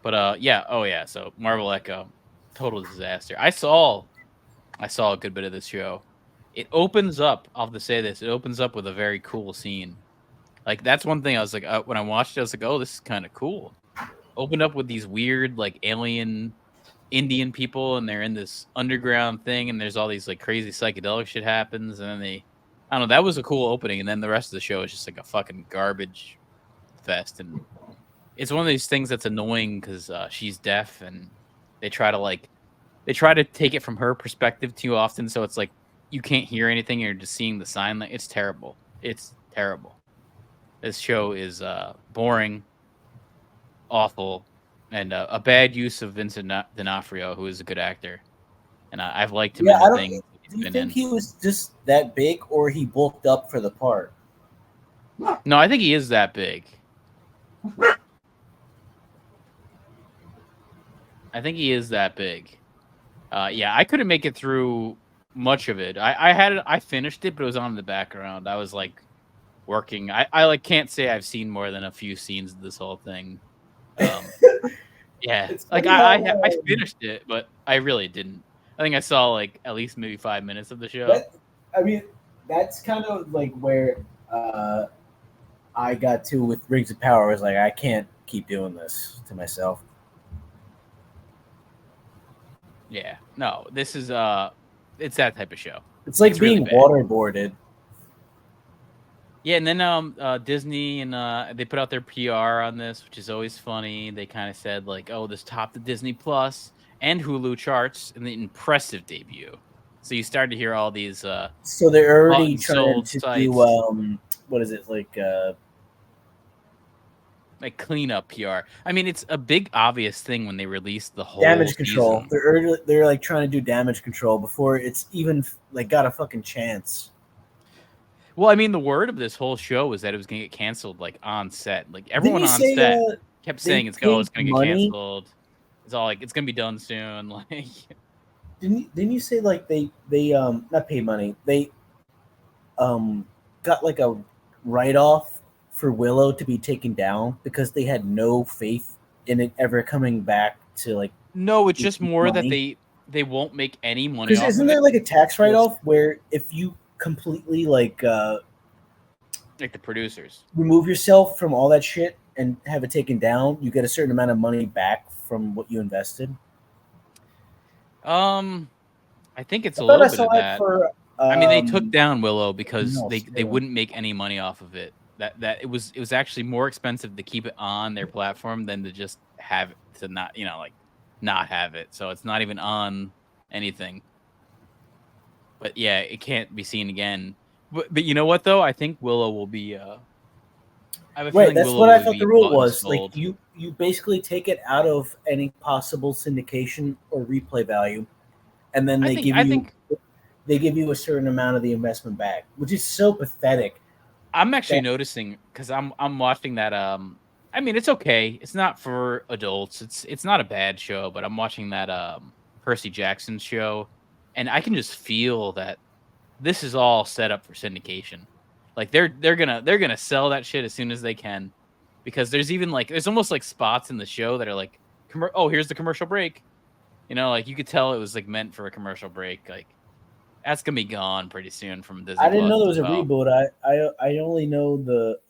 But yeah, oh yeah. So Marvel Echo, total disaster. I saw a good bit of this show. It opens up. I'll have to say this. It opens up with a very cool scene. Like that's one thing I was like when I watched it, I was like, oh, this is kind of cool. Opened up with these weird like alien Indian people, and they're in this underground thing, and there's all these like crazy psychedelic shit happens, and then I don't know, that was a cool opening, and then the rest of the show is just like a fucking garbage fest, and it's one of these things that's annoying because she's deaf, and they try to like they try to take it from her perspective too often, so it's like you can't hear anything, you're just seeing the sign. Like it's terrible. It's terrible. This show is boring, awful, and a bad use of Vincent D'Onofrio, who is a good actor, and I've liked him Yeah, in the I don't. things he's Do you been think in. he was just that big, or he bulked up for the part? No, I think he is that big. I think he is that big. Yeah, I couldn't make it through much of it. I finished it, but it was on in the background. I was like working. I like can't say I've seen more than a few scenes of this whole thing. Um, yeah, It's like funny how I finished it, but I really didn't. I think I saw like at least maybe 5 minutes of the show. that. I mean, that's kind of like where uh, I got to with Rings of Power. I was like, I can't keep doing this to myself. Yeah, no, this is it's that type of show. It's like It's really being bad. waterboarded. Yeah, and then Disney and they put out their PR on this, which is always funny. They kind of said like, "Oh, this topped the Disney Plus and Hulu charts in the impressive debut." So you started to hear all these So they're bought already and trying sold to do sites what is it like like cleanup PR. I mean, it's a big obvious thing when they release the whole damage control. season. They're like trying to do damage control before it's even like got a fucking chance. Well, I mean, the word of this whole show was that it was going to get canceled like on set. Like Didn't everyone you on say set kept they saying it's paid going to get money? canceled. It's all like it's going to be done soon. Like Didn't you say like they not pay money? They um got like a write off for Willow to be taken down because they had no faith in it ever coming back to like no, it's just make more that money. they won't make any money Because off isn't of it. there like a tax write Well, off where if you completely like like the producers. remove yourself from all that shit and have it taken down, you get a certain amount of money back from what you invested? Um, I think it's I a thought little I bit saw of it that. for I mean, they took down Willow something because else they too. wouldn't make any money off of it. That it was actually more expensive to keep it on their platform than to just have it to not like not have it. So it's not even on anything. But yeah, it can't be seen again. But you know what though? I think Willow will be. I have a Right, feeling that's Willow what I will thought the be rule bought and was. Like sold. you basically take it out of any possible syndication or replay value, and then I think. I think they give you a certain amount of the investment back, which is so pathetic. I'm actually That noticing because I'm watching that. I mean, it's okay. It's not for adults. It's not a bad show, but I'm watching that Percy Jackson show, and I can just feel that this is all set up for syndication. Like they're gonna sell that shit as soon as they can, because there's even like there's almost like spots in the show that are like, oh, here's the commercial break. Like you could tell it was like meant for a commercial break. Like that's gonna be gone pretty soon from Disney I didn't Plus know there as was a well. reboot. I only know the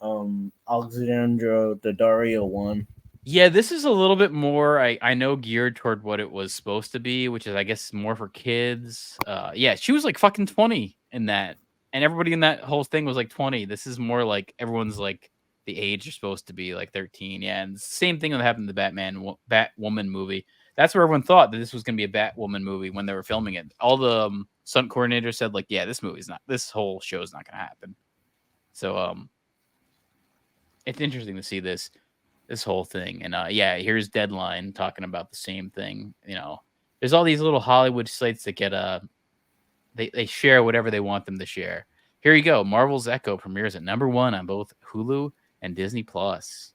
Alexandro Daddario one. Yeah, this is a little bit more I know geared toward what it was supposed to be, which is I guess more for kids. Yeah, she was like fucking 20 in that. And everybody in that whole thing was like 20. This is more like everyone's like the age you're supposed to be, like 13. Yeah, and same thing that happened in the Batwoman movie. That's where everyone thought that this was going to be a Batwoman movie when they were filming it. All the stunt coordinators said like, yeah, this whole show is not going to happen. So it's interesting to see this whole thing. And yeah, here's Deadline talking about the same thing. There's all these little Hollywood sites that get they share whatever they want them to share. Here you go. Marvel's Echo premieres at #1 on both Hulu and Disney Plus.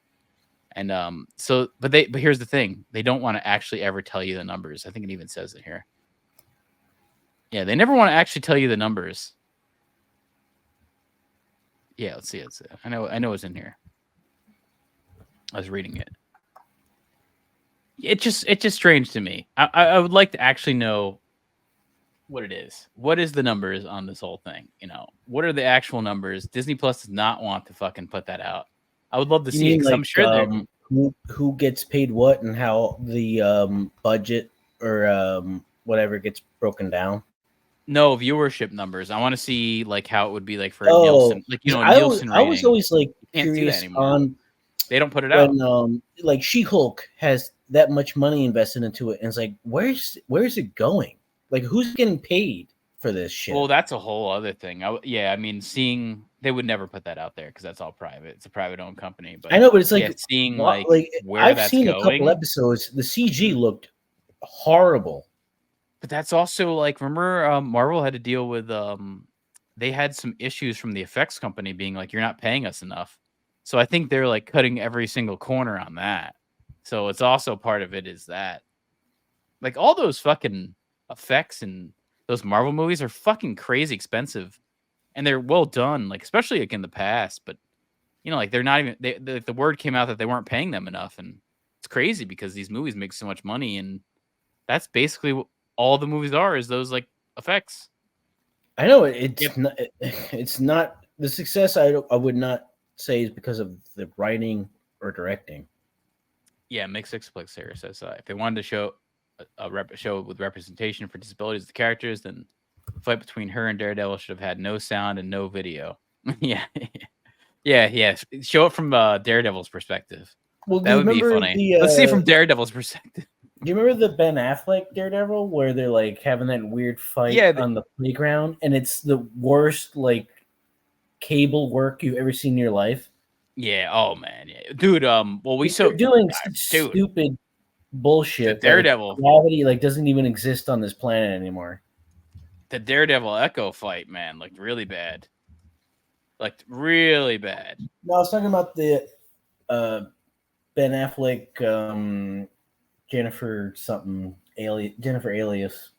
And but here's the thing. They don't want to actually ever tell you the numbers. I think it even says it here. Yeah, they never want to actually tell you the numbers. Yeah, let's see. I know it's in here. I was reading it. It's just strange to me. I would like to actually know what it is. What is the numbers on this whole thing? What are the actual numbers? Disney Plus does not want to fucking put that out. I would love to You see it mean because I'm like sure they're who gets paid what and how the budget or whatever gets broken down? no viewership numbers. I want to see like how it would be like for a Oh, Nielsen, like 'cause a Nielsen I was rating. always like You can't do that curious anymore. on They don't put it out. when like She-Hulk has that much money invested into it, and it's like where's it going? Like who's getting paid for this shit? Well, that's a whole other thing. I mean, seeing they would never put that out there because that's all private. It's a private owned company. But I know, but it's like yeah, seeing what, like where I've that's seen a couple going. episodes. The CG looked horrible. But that's also like, remember, Marvel had to deal with they had some issues from the effects company being like, you're not paying us enough. So I think they're like cutting every single corner on that. So it's also part of it is that like all those fucking effects and those Marvel movies are fucking crazy expensive and they're well done, like especially like in the past. But like they're not even the word came out that they weren't paying them enough, and it's crazy because these movies make so much money, and that's basically what all the movies are is those like effects. I know it's Yep. not. It's not the success. I would not say is because of the writing or directing. Yeah, Mixed Sixplex here says if they wanted to show a show with representation for disabilities of the characters, then the fight between her and Daredevil should have had no sound and no video. yeah, yeah. Show it from Daredevil's perspective. Well, do That you would be remember funny. the? Let's see it from Daredevil's perspective. Do you remember the Ben Affleck Daredevil where they're like having that weird fight Yeah, on the playground, and it's the worst like cable work you've ever seen in your life? Yeah. Oh man. Yeah, dude. Well, They're doing such dude. stupid The bullshit. Daredevil, Like gravity like doesn't even exist on this planet anymore. the Daredevil Echo fight, man, looked really bad. Like really bad. No, I was talking about the Ben Affleck, Jennifer something, Jennifer Alias.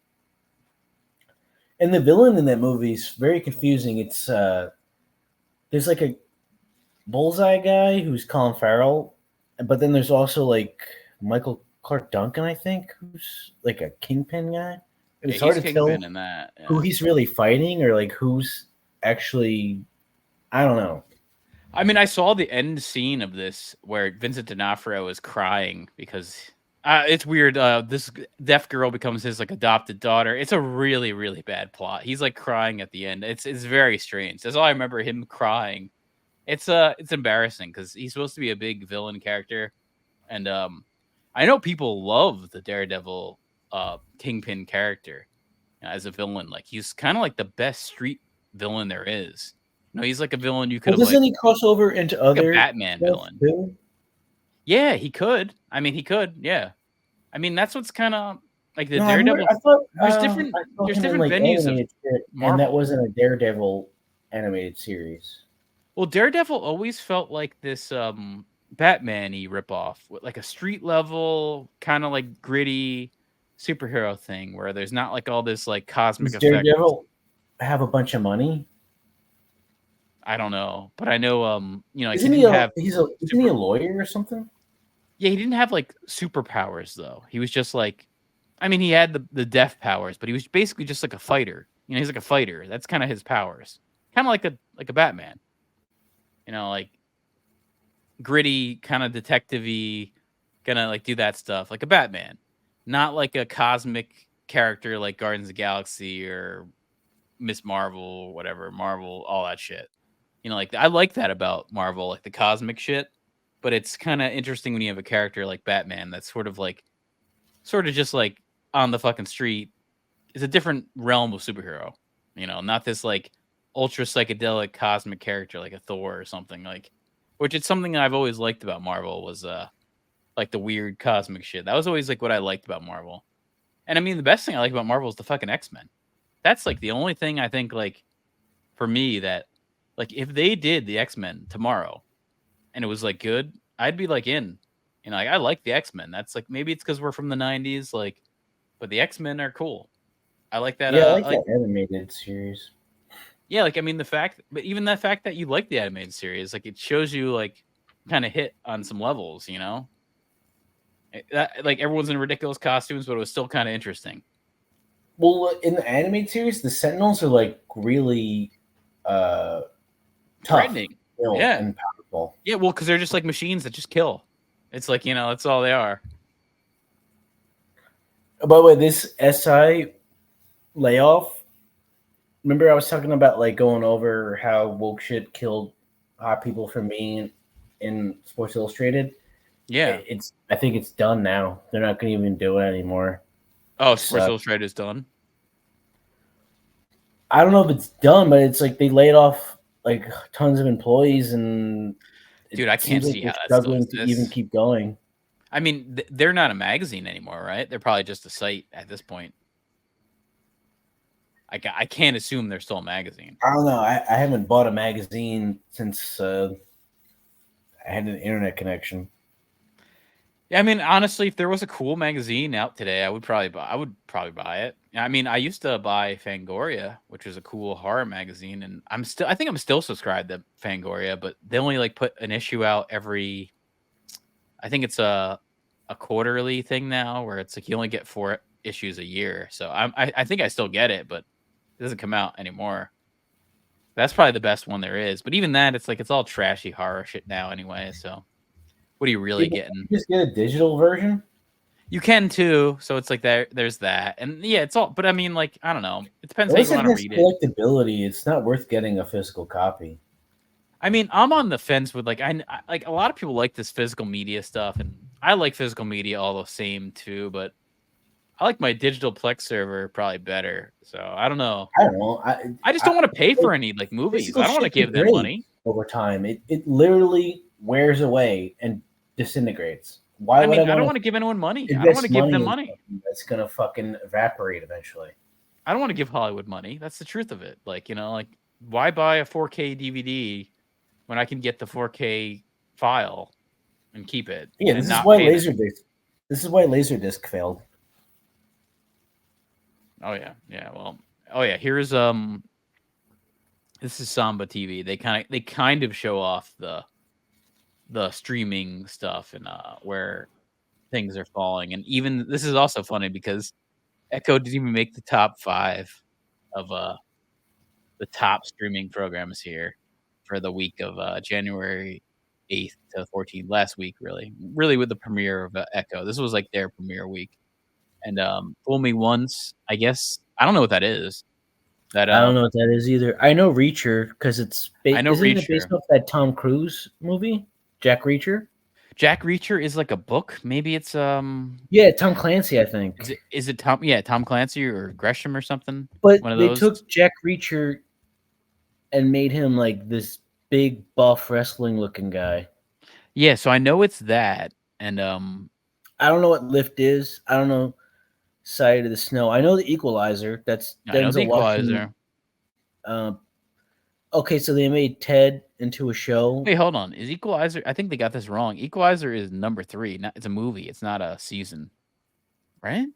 And the villain in that movie is very confusing. It's there's like a bullseye guy who's Colin Farrell, but then there's also like Michael Clark Duncan, I think, who's like a kingpin guy. And it's Yeah, hard to tell in that. Yeah. who he's really fighting or like who's actually. I don't know. I mean, I saw the end scene of this where Vincent D'Onofrio is crying because it's weird. This deaf girl becomes his like adopted daughter. It's a really, really bad plot. He's like crying at the end. It's very strange. That's all I remember him crying. It's embarrassing because he's supposed to be a big villain character, and I know people love the Daredevil Kingpin character as a villain. Like he's kind of like the best street villain there is. No, he's like a villain you could Well, have doesn't like he cross over into other a Batman villain. too? Yeah, he could. I mean, he could. Yeah. I mean, that's what's kind of like the No, Daredevil. I thought There's different. I saw There's him in, different like, venues of animated shit, Marvel. and that wasn't a Daredevil animated series. Well, Daredevil always felt like this Batman-y ripoff, with like a street level kind of like gritty superhero thing where there's not like all this like cosmic Does effect. Daredevil have a bunch of money? I don't know, but I know like Isn't he a lawyer or something? Yeah, he didn't have like superpowers though. He was just like, I mean, he had the deaf powers, but he was basically just like a fighter. He's like a fighter. That's kind of his powers. Kind of like a Batman. Like gritty, kind of detective-y, gonna like do that stuff like a Batman, not like a cosmic character like Guardians of the Galaxy or Miss Marvel or whatever, Marvel, all that shit. Like I like that about Marvel, like the cosmic shit. But it's kind of interesting when you have a character like Batman that's sort of just like on the fucking street. It's a different realm of superhero, not this like ultra psychedelic cosmic character like a Thor or something like, which it's something I've always liked about Marvel was like the weird cosmic shit. That was always like what I liked about Marvel. And I mean, the best thing I like about Marvel is the fucking X-Men. That's like the only thing I think like for me that like if they did the X-Men tomorrow and it was like good, I'd be like in. Like I like the X-Men. That's like maybe it's because we're from the 90s, like, but the X-Men are cool. I like that. Yeah, I like that animated series. Yeah, like I mean but even the fact that you like the animated series, like it shows you like kind of hit on some levels, Like everyone's in ridiculous costumes, but it was still kind of interesting. Well, in the animated series, the Sentinels are like really uh, tough, Threatening. Yeah. and powerful. Yeah, well, because they're just like machines that just kill. It's like, that's all they are. By the way, this SI layoff. Remember, I was talking about like going over how woke shit killed hot people for me in Sports Illustrated. Yeah. It's. I think it's done now. They're not going to even do it anymore. Oh, Sports Illustrated is done. I don't know if it's done, but it's like they laid off like tons of employees, and Dude, I can't see how that still struggling to even exists. keep going. I mean, they're not a magazine anymore, right? They're probably just a site at this point. I can't assume they're still a magazine. I don't know. I haven't bought a magazine since I had an internet connection. Yeah, I mean, honestly, if there was a cool magazine out today, I would probably buy it. I mean, I used to buy Fangoria, which is a cool horror magazine, and I think I'm still subscribed to Fangoria, but they only like put an issue out every. I think it's a quarterly thing now, where it's like you only get 4 issues a year. So I think I still get it, but it doesn't come out anymore. That's probably the best one there is. But even that, it's like it's all trashy horror shit now anyway. So what are you really getting? You just get a digital version. You can too. So it's like there's that. And yeah, it's all, but I mean, like, I don't know. It depends how you want to read it. Collectability, it's not worth getting a physical copy. I mean, I'm on the fence with like, I like a lot of people like this physical media stuff, and I like physical media all the same too, but I like my digital Plex server probably better. So I don't know. I don't know. I just don't want to pay for any like movies. I don't want to give them money over time. It literally wears away and disintegrates. Why would I don't want to give anyone money. I don't want to give them money. That's gonna fucking evaporate eventually. I don't want to give Hollywood money. That's the truth of it. Like, like why buy a 4K DVD when I can get the 4K file and keep it? Yeah, this is why Laserdisc. This is why Laserdisc failed. Oh yeah, yeah. Well, oh yeah. Here's this is Samba TV. They kind of show off the streaming stuff and where things are falling. And even this is also funny because Echo didn't even make the top 5 of the top streaming programs here for the week of January 8th to 14th, last week, really with the premiere of Echo. This was like their premiere week. And Fool Me Once, I guess. I don't know what that is. I don't know what that is either. I know Reacher because it's I know Reacher. It based off that Tom Cruise movie, Jack Reacher? Jack Reacher is like a book. Maybe it's yeah, Tom Clancy, I think. Is it Tom? Yeah, Tom Clancy or Gresham or something. But they took Jack Reacher and made him like this big buff wrestling looking guy. Yeah, so I know it's that, and I don't know what Lift is. I don't know Side of the Snow. I know the Equalizer. That's Denzel Washington. Okay, so they made Ted into a show. Wait, hold on. Is Equalizer? I think they got this wrong. Equalizer is number 3. It's a movie. It's not a season, right?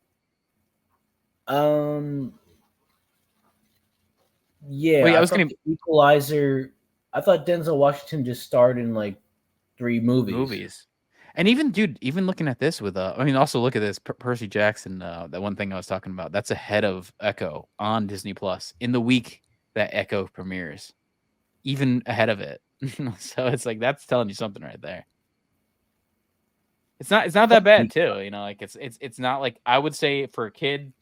Yeah. Wait, I was gonna Equalizer. I thought Denzel Washington just starred in like 3 movies. And even, dude, even looking at this with I mean, also look at this Percy Jackson. That one thing I was talking about. That's ahead of Echo on Disney Plus in the week that Echo premieres. Even ahead of it. So it's like that's telling you something right there. It's not that bad too, like it's not like I would say for a kid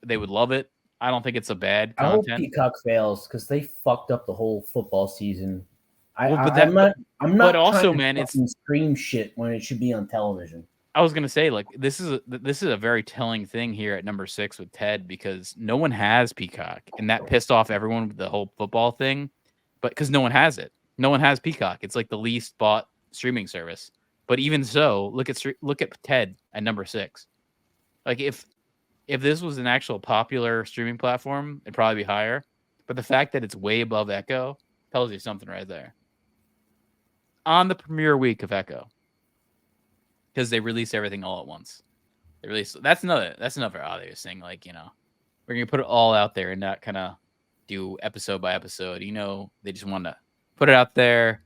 they would love it. I don't think it's a bad content. I hope Peacock fails because they fucked up the whole football season. I'm not but also, man, it's stream shit when it should be on television. I was gonna say, like, this is a very telling thing here at number 6 with Ted because no one has Peacock, and that pissed off everyone with the whole football thing. But because no one has it, no one has Peacock. It's like the least bought streaming service. But even so, look at Ted at number 6. Like if this was an actual popular streaming platform, it'd probably be higher. But the fact that it's way above Echo tells you something right there. On the premiere week of Echo, because they release everything all at once. That's another obvious thing. Like, we're gonna put it all out there and not kind of do episode by episode. They just want to put it out there,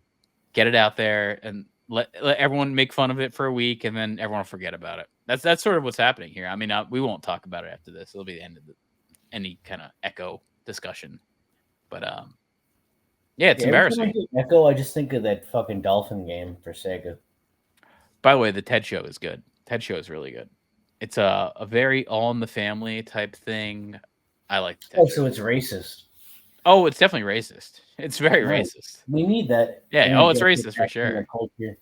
get it out there, and let everyone make fun of it for a week, and then everyone will forget about it. That's sort of what's happening here. I mean, we won't talk about it after this. It'll be the end of any kind of Echo discussion. But yeah, it's embarrassing. Every time I hear Echo, I just think of that fucking Dolphin game for Sega. By the way, the TED Show is good. TED Show is really good. It's a very all in the family type thing. I like the TED Show. So it's racist. Oh, it's definitely racist. It's very racist. We need that. Yeah. Oh, it's racist for sure. Culture.